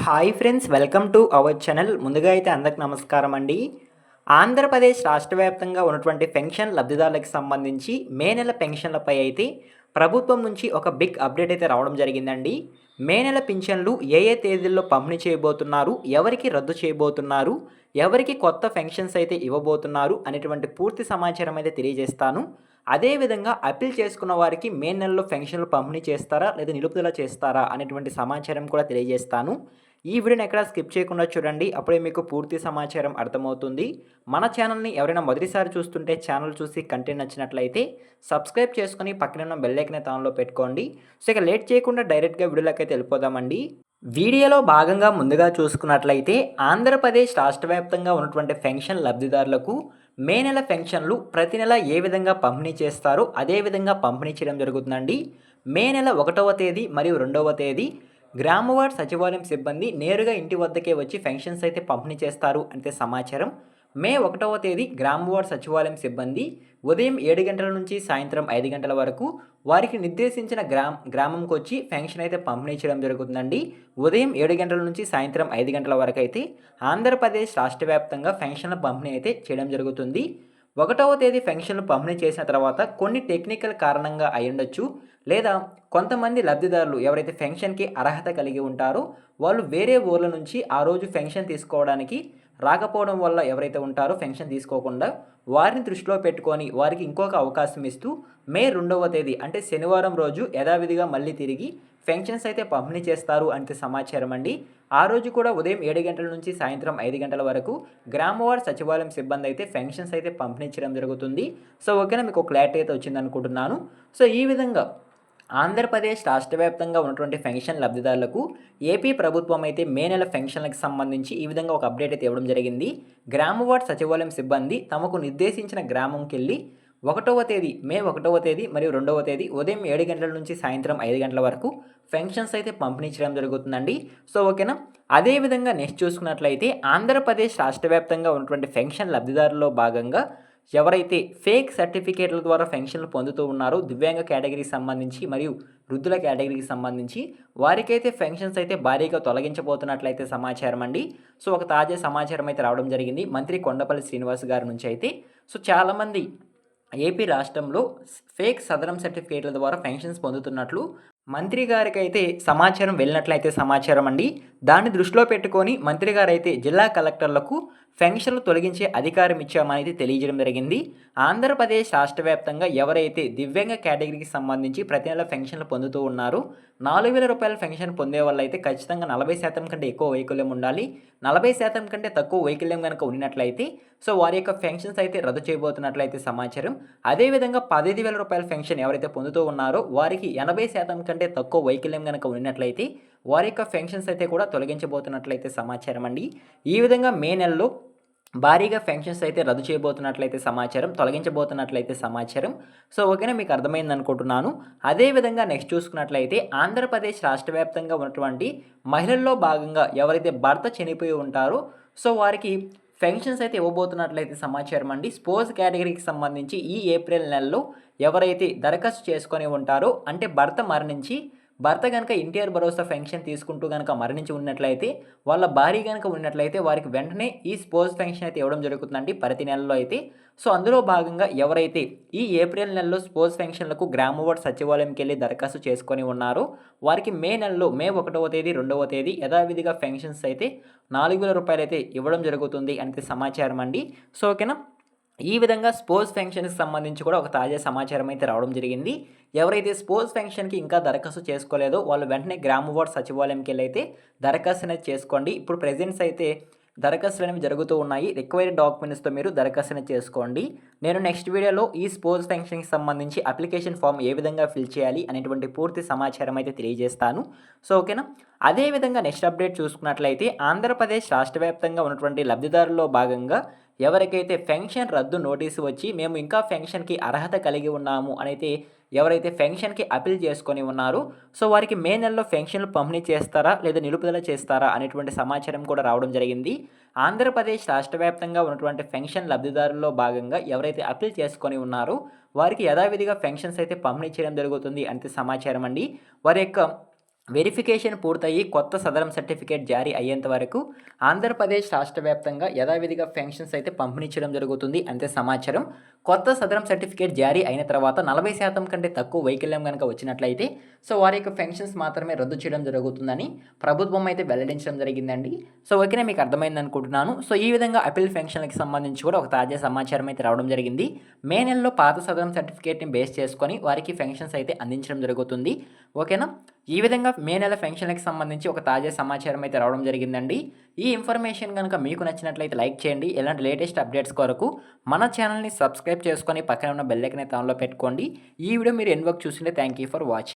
Hi friends, welcome to our channel. ముందుగా అయితే అందరికి నమస్కారం అండి. ఆంధ్రప్రదేశ్ రాష్ట్ర వ్యాప్తంగా ఉన్నటువంటి పెన్షన్ లబ్ధిదారులకు సంబంధించి మే నెల పెన్షన్లపై అయితే ప్రభుత్వం నుంచి ఒక బిగ్ అప్డేట్ అయితే రావడం జరిగిందండి. మే నెల పింఛన్లు ఏ ఏ తేదీల్లో పంపిణీ చేయబోతున్నారు, ఎవరికి రద్దు చేయబోతున్నారు, ఎవరికి కొత్త పెన్షన్స్ అయితే ఇవ్వబోతున్నారు అనేటువంటి పూర్తి సమాచారం అయితే తెలియజేస్తాను. అదేవిధంగా అప్పీల్ చేసుకున్న వారికి మే నెలలో పెన్షన్లు పంపిణీ చేస్తారా లేదా నిలుపుదల చేస్తారా అనేటువంటి సమాచారం కూడా తెలియజేస్తాను. ఈ వీడియోని ఎక్కడ స్కిప్ చేయకుండా చూడండి, అప్పుడే మీకు పూర్తి సమాచారం అర్థమవుతుంది. మన ఛానల్ని ఎవరైనా మొదటిసారి చూస్తుంటే ఛానల్ చూసి కంటెంట్ నచ్చినట్లయితే సబ్స్క్రైబ్ చేసుకొని పక్కన ఉన్న బెల్ ఐకాన్ ఆన్లో పెట్టుకోండి. సో ఇక లేట్ చేయకుండా డైరెక్ట్గా వీడియోలోకి అయితే వెళ్ళిపోదామండి. వీడియోలో భాగంగా ముందుగా చూసుకున్నట్లయితే ఆంధ్రప్రదేశ్ రాష్ట్ర వ్యాప్తంగా ఉన్నటువంటి పెన్షన్ లబ్ధిదారులకు మే నెల పెన్షన్లు ప్రతి నెల ఏ విధంగా పంపిణీ చేస్తారో అదే విధంగా పంపిణీ చేయడం జరుగుతుందండి. మే నెల 1వ తేదీ మరియు 2వ తేదీ గ్రామవార్డ్ సచివాలయం సిబ్బంది నేరుగా ఇంటి వద్దకే వచ్చి పెన్షన్స్ అయితే పంపిణీ చేస్తారు అంటే సమాచారం. మే 1వ తేదీ గ్రామవార్డ్ సచివాలయం సిబ్బంది ఉదయం 7 గంటల నుంచి సాయంత్రం 5 గంటల వరకు వారికి నిర్దేశించిన గ్రామంకి వచ్చి పెన్షన్ అయితే పంపిణీ చేయడం జరుగుతుందండి. ఉదయం 7 గంటల నుంచి సాయంత్రం 5 గంటల వరకు అయితే ఆంధ్రప్రదేశ్ రాష్ట్ర వ్యాప్తంగా పెన్షన్ల పంపిణీ అయితే చేయడం జరుగుతుంది. 1వ తేదీ పెన్షన్లు పంపిణీ చేసిన తర్వాత కొన్ని టెక్నికల్ కారణంగా అయ్యుండొచ్చు, లేదా కొంతమంది లబ్ధిదారులు ఎవరైతే పెన్షన్కి అర్హత కలిగి ఉంటారో వాళ్ళు వేరే ఊర్ల నుంచి ఆ రోజు పెన్షన్ తీసుకోవడానికి రాకపోవడం వల్ల ఎవరైతే ఉంటారో పెన్షన్ తీసుకోకుండా వారిని దృష్టిలో పెట్టుకొని వారికి ఇంకొక అవకాశం ఇస్తూ మే 2వ తేదీ అంటే శనివారం రోజు యథావిధిగా మళ్ళీ తిరిగి పెన్షన్స్ అయితే పంపిణీ చేస్తారు అంటే సమాచారం అండి. ఆ రోజు కూడా ఉదయం 7 గంటల నుంచి సాయంత్రం 5 గంటల వరకు గ్రామవార్డ్ సచివాలయం సిబ్బంది అయితే పెన్షన్స్ అయితే పంపిణీ చేయడం జరుగుతుంది. సో ఓకేనా, మీకు క్లారిటీ అయితే వచ్చింది అనుకుంటున్నాను. సో ఈ విధంగా ఆంధ్రప్రదేశ్ రాష్ట్ర వ్యాప్తంగా ఉన్నటువంటి పెన్షన్ లబ్ధిదారులకు ఏపీ ప్రభుత్వం అయితే మే నెల పెన్షన్లకు సంబంధించి ఈ విధంగా ఒక అప్డేట్ అయితే ఇవ్వడం జరిగింది. గ్రామవార్డ్ సచివాలయం సిబ్బంది తమకు నిర్దేశించిన గ్రామంకి వెళ్ళి 1వ తేదీ మే 1వ తేదీ మరియు 2వ తేదీ ఉదయం 7 గంటల నుంచి సాయంత్రం 5 గంటల వరకు పెన్షన్స్ అయితే పంపిణీ చేయడం జరుగుతుందండి. సో ఓకేనా. అదేవిధంగా నెక్స్ట్ చూసుకున్నట్లయితే ఆంధ్రప్రదేశ్ రాష్ట్ర వ్యాప్తంగా ఉన్నటువంటి పెన్షన్ లబ్ధిదారుల్లో భాగంగా ఎవరైతే ఫేక్ సర్టిఫికేట్ల ద్వారా పెన్షన్లు పొందుతూ ఉన్నారో దివ్యాంగ కేటగిరీకి సంబంధించి మరియు వృద్ధుల కేటగిరీకి సంబంధించి వారికైతే పెన్షన్స్ అయితే భారీగా తొలగించబోతున్నట్లయితే సమాచారం అండి. సో ఒక తాజా సమాచారం అయితే రావడం జరిగింది మంత్రి కొండపల్లి శ్రీనివాస్ గారి నుంచి అయితే. సో చాలామంది ఏపీ రాష్ట్రంలో ఫేక్ సదరం సర్టిఫికేట్ల ద్వారా పెన్షన్స్ పొందుతున్నట్లు మంత్రి గారికి అయితే సమాచారం వెళ్ళినట్లయితే సమాచారం అండి. దాన్ని దృష్టిలో పెట్టుకొని మంత్రి గారు అయితే జిల్లా కలెక్టర్లకు పెన్షన్లు తొలగించే అధికారం ఇచ్చామనేది తెలియజేయడం జరిగింది. ఆంధ్రప్రదేశ్ రాష్ట్ర వ్యాప్తంగా ఎవరైతే దివ్యాంగ కేటగిరీకి సంబంధించి ప్రతి నెల పెన్షన్లు పొందుతూ ఉన్నారో 4,000 రూపాయల పెన్షన్ పొందే వాళ్ళు అయితే ఖచ్చితంగా 40% కంటే ఎక్కువ వైకల్యం ఉండాలి. 40% కంటే తక్కువ వైకల్యం కనుక ఉన్నట్లయితే సో వారి యొక్క పెన్షన్స్ అయితే రద్దు చేయబోతున్నట్లయితే సమాచారం. అదేవిధంగా 15,000 రూపాయల పెన్షన్ ఎవరైతే పొందుతూ ఉన్నారో వారికి 80% కంటే తక్కువ వైకల్యం కనుక ఉన్నట్లయితే వారి యొక్క పెన్షన్స్ అయితే కూడా తొలగించబోతున్నట్లయితే సమాచారం అండి. ఈ విధంగా మే నెలలో భారీగా పెన్షన్స్ అయితే రద్దు చేయబోతున్నట్లయితే సమాచారం, తొలగించబోతున్నట్లయితే సమాచారం. సో ఓకేనా, మీకు అర్థమైంది అనుకుంటున్నాను. అదేవిధంగా నెక్స్ట్ చూసుకున్నట్లయితే ఆంధ్రప్రదేశ్ రాష్ట్ర వ్యాప్తంగా ఉన్నటువంటి మహిళల్లో భాగంగా ఎవరైతే భర్త చనిపోయి ఉంటారో సో వారికి పెన్షన్స్ అయితే ఇవ్వబోతున్నట్లయితే సమాచారం అండి. స్పోర్ట్స్ కేటగిరీకి సంబంధించి ఈ ఏప్రిల్ నెలలో ఎవరైతే దరఖాస్తు చేసుకొని ఉంటారో అంటే భర్త కనుక ఎన్టీఆర్ భరోసా పెన్షన్ తీసుకుంటూ కనుక మరణించి ఉన్నట్లయితే వాళ్ళ భార్య కనుక ఉన్నట్లయితే వారికి వెంటనే ఈ స్పోర్ట్స్ పెన్షన్ అయితే ఇవ్వడం జరుగుతుందండి ప్రతి నెలలో అయితే. సో అందులో భాగంగా ఎవరైతే ఈ ఏప్రిల్ నెలలో స్పోర్ట్స్ పెన్షన్లకు గ్రామవార్డ్ సచివాలయంకి వెళ్ళి దరఖాస్తు చేసుకొని ఉన్నారో వారికి మే నెలలో మే 1వ తేదీ 2వ తేదీ యథావిధిగా పెన్షన్స్ అయితే 4,000 రూపాయలు అయితే ఇవ్వడం జరుగుతుంది అంటే సమాచారం అండి. సో ఓకేనా, ఈ విధంగా స్పోర్ట్స్ పెన్షన్కి సంబంధించి కూడా ఒక తాజా సమాచారం అయితే రావడం జరిగింది. ఎవరైతే స్పోర్ట్స్ పెన్షన్కి ఇంకా దరఖాస్తు చేసుకోలేదో వాళ్ళు వెంటనే గ్రామవార్డ్ సచివాలయంకి వెళ్ళి అయితే దరఖాస్తు అనేది చేసుకోండి. ఇప్పుడు ప్రెజెంట్స్ అయితే దరఖాస్తులు అనేవి జరుగుతూ ఉన్నాయి. రిక్వైర్డ్ డాక్యుమెంట్స్తో మీరు దరఖాస్తు అనేది చేసుకోండి. నేను నెక్స్ట్ వీడియోలో ఈ స్పోర్ట్స్ పెన్షన్కి సంబంధించి అప్లికేషన్ ఫామ్ ఏ విధంగా ఫిల్ చేయాలి అనేటువంటి పూర్తి సమాచారం అయితే తెలియజేస్తాను. సో ఓకేనా. అదేవిధంగా నెక్స్ట్ అప్డేట్ చూసుకున్నట్లయితే ఆంధ్రప్రదేశ్ రాష్ట్ర వ్యాప్తంగా ఉన్నటువంటి లబ్ధిదారుల్లో భాగంగా ఎవరికైతే పెన్షన్ రద్దు నోటీసు వచ్చి మేము ఇంకా పెన్షన్కి అర్హత కలిగి ఉన్నాము అనైతే ఎవరైతే పెన్షన్కి అప్పీల్ చేసుకొని ఉన్నారో సో వారికి మే నెలలో పెన్షన్లు పంపిణీ చేస్తారా లేదా నిలుపుదల చేస్తారా అనేటువంటి సమాచారం కూడా రావడం జరిగింది. ఆంధ్రప్రదేశ్ రాష్ట్ర వ్యాప్తంగా ఉన్నటువంటి పెన్షన్ లబ్ధిదారుల్లో భాగంగా ఎవరైతే అప్పీల్ చేసుకొని ఉన్నారో వారికి యథావిధిగా పెన్షన్స్ అయితే పంపిణీ చేయడం జరుగుతుంది అంటే సమాచారం అండి. వారి యొక్క వెరిఫికేషన్ పూర్తయ్యి కొత్త సదరం సర్టిఫికేట్ జారీ అయ్యేంత వరకు ఆంధ్రప్రదేశ్ రాష్ట్ర వ్యాప్తంగా యథావిధిగా పెన్షన్స్ అయితే పంపిణీ చేయడం జరుగుతుంది అంతే సమాచారం. కొత్త సదరం సర్టిఫికేట్ జారీ అయిన తర్వాత 40% కంటే తక్కువ వైకల్యం కనుక వచ్చినట్లయితే వారి యొక్క పెన్షన్స్ మాత్రమే రద్దు చేయడం జరుగుతుందని ప్రభుత్వం అయితే వెల్లడించడం జరిగిందండి. ఓకేనా, మీకు అర్థమైంది అనుకుంటున్నాను. ఈ విధంగా అపీల్ పెన్షన్‌లకి సంబంధించి కూడా ఒక తాజా సమాచారం అయితే రావడం జరిగింది. మే నెలలో పాత సదరం సర్టిఫికేట్‌ని బేస్ చేసుకొని వారికి పెన్షన్స్ అయితే అందించడం జరుగుతుంది. ఓకేనా. ఈ విధంగా మే నెల పెన్షన్‌లకి సంబంధించి ఒక తాజా సమాచారం అయితే రావడం జరిగిందండి. ఈ ఇన్ఫర్మేషన్ గనుక మీకు నచ్చినట్లయితే లైక్ చేయండి. ఇలాంటి లేటెస్ట్ అప్డేట్స్ కొరకు మన ఛానల్‌ని సబ్స్క్రైబ్ చేసుకొని పక్కన ఉన్న బెల్ ఐకాన్ అయితే ఆన్‌లో పెట్టుకోండి. ఈ వీడియో మీరు ఎండ్ వరకు చూస్తుంటే థాంక్ యూ ఫర్ వాచింగ్.